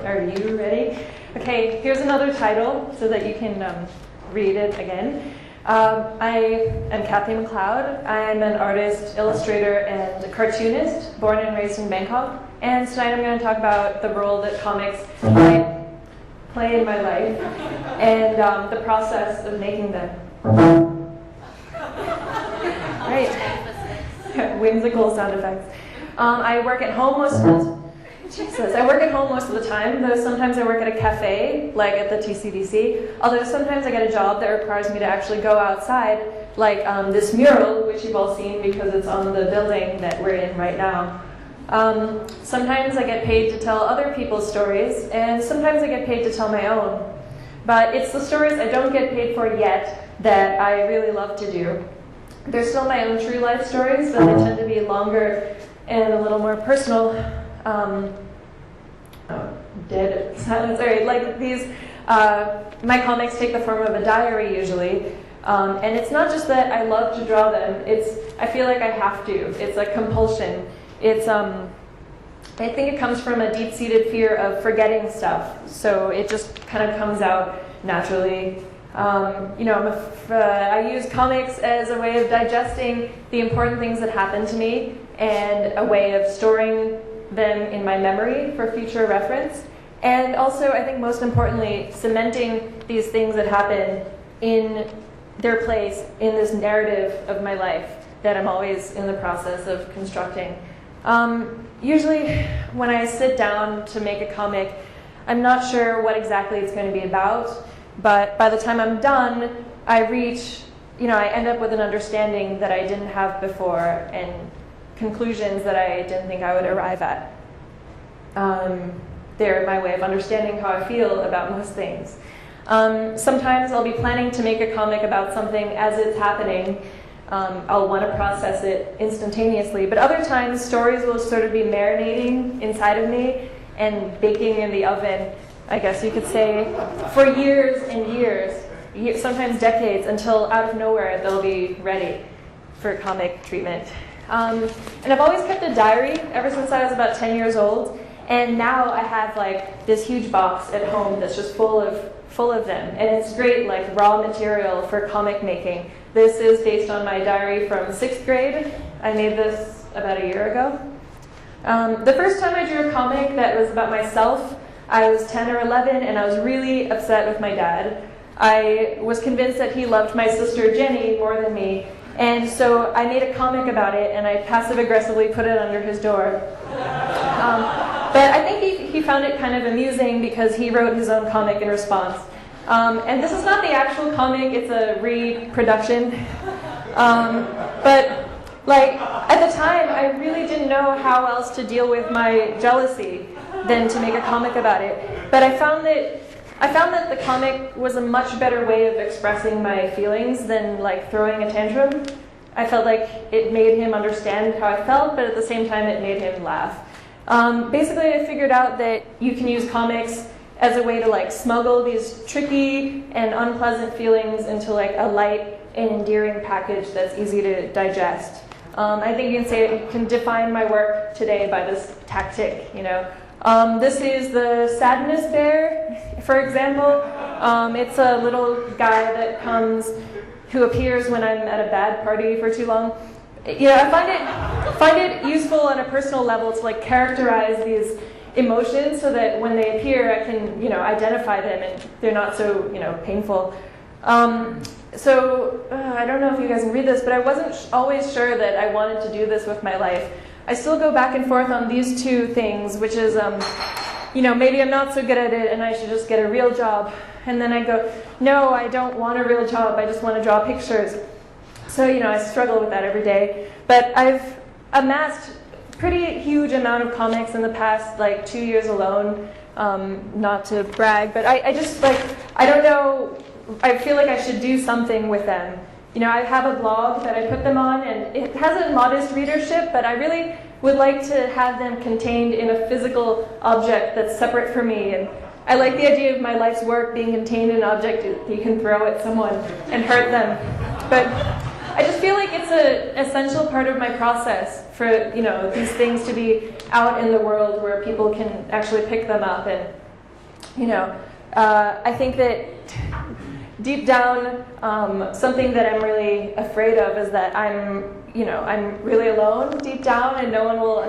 Are you ready? Okay, here's another title so that you can read it again. I am Kathy Macleod. I'm an artist, illustrator, and cartoonist born and raised in Bangkok. And tonight I'm going to talk about the role that comics play in my life and the process of making them. Right. Whimsical sound effects. I work at home most of the time, though sometimes I work at a cafe, like at the TCDC, although sometimes I get a job that requires me to actually go outside, like this mural, which you've all seen because it's on the building that we're in right now. Sometimes I get paid to tell other people's stories, and sometimes I get paid to tell my own. But it's the stories I don't get paid for yet that I really love to do. They're still my own true life stories, but they tend to be longer and a little more personal. Dead silence. Sorry, like these, my comics take the form of a diary usually, and it's not just that I love to draw them. I feel like I have to. It's a compulsion. I think it comes from a deep-seated fear of forgetting stuff. So it just kind of comes out naturally. I use comics as a way of digesting the important things that happen to me and a way of storing them in my memory for future reference. And also, I think most importantly, cementing these things that happen in their place in this narrative of my life that I'm always in the process of constructing. Usually, when I sit down to make a comic, I'm not sure what exactly it's going to be about, but by the time I'm done, I end up with an understanding that I didn't have before and conclusions that I didn't think I would arrive at. They're my way of understanding how I feel about most things. Sometimes I'll be planning to make a comic about something as it's happening. I'll want to process it instantaneously, but other times stories will sort of be marinating inside of me and baking in the oven, I guess you could say, for years and years, sometimes decades, until out of nowhere they'll be ready for comic treatment. And I've always kept a diary ever since I was about 10 years old, and now I have like this huge box at home that's just full of them, and it's great like raw material for comic making. This is based on my diary from 6th grade. I made this about a year ago. The first time I drew a comic that was about myself, I was 10 or 11, and I was really upset with my dad. I was convinced that he loved my sister Jenny more than me, and so I made a comic about it, and I passive-aggressively put it under his door. But I think he found it kind of amusing because he wrote his own comic in response. And this is not the actual comic, it's a reproduction. But like at the time, I really didn't know how else to deal with my jealousy than to make a comic about it. But I found that the comic was a much better way of expressing my feelings than like throwing a tantrum. I felt like it made him understand how I felt, but at the same time it made him laugh. Basically, I figured out that you can use comics as a way to like smuggle these tricky and unpleasant feelings into like a light and endearing package that's easy to digest. I think you can say you can define my work today by this tactic, This is the sadness bear, for example. It's a little guy that who appears when I'm at a bad party for too long. I find it useful on a personal level to like characterize these emotions so that when they appear, I can identify them and they're not so painful. I don't know if you guys can read this, but I wasn't always sure that I wanted to do this with my life. I still go back and forth on these two things, which is, maybe I'm not so good at it and I should just get a real job. And then I go, no, I don't want a real job. I just want to draw pictures. So, I struggle with that every day. But I've amassed a pretty huge amount of comics in the past, 2 years alone. Not to brag, but I just, I don't know, I feel like I should do something with them. I have a blog that I put them on, and it has a modest readership, but I really would like to have them contained in a physical object that's separate from me. And I like the idea of my life's work being contained in an object that you can throw at someone and hurt them. But I just feel like it's an essential part of my process for these things to be out in the world where people can actually pick them up and I think that deep down, something that I'm really afraid of is that I'm really alone deep down, and no one will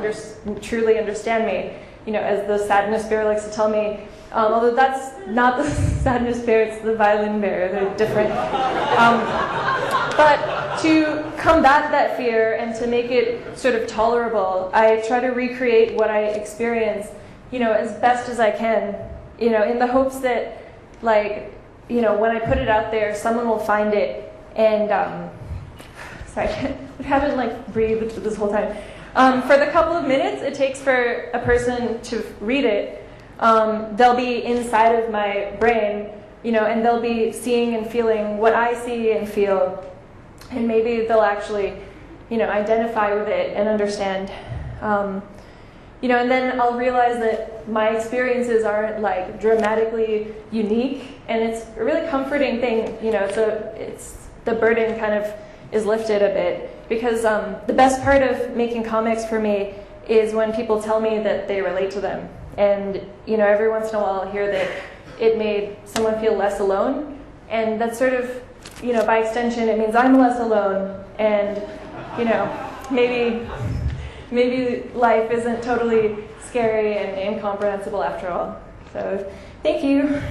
truly understand me. As the sadness bear likes to tell me, although that's not the sadness bear, it's the violin bear. They're different. But to combat that fear and to make it sort of tolerable, I try to recreate what I experience, as best as I can, in the hopes that, when I put it out there, someone will find it. And, sorry, I haven't, breathed this whole time. For the couple of minutes it takes for a person to read it, they'll be inside of my brain, and they'll be seeing and feeling what I see and feel. And maybe they'll actually, identify with it and understand. And then I'll realize that my experiences aren't dramatically unique, and it's a really comforting thing, so it's the burden kind of is lifted a bit, because the best part of making comics for me is when people tell me that they relate to them. And every once in a while I'll hear that it made someone feel less alone, and that's sort of, by extension it means I'm less alone, and maybe life isn't totally scary and incomprehensible after all. So thank you.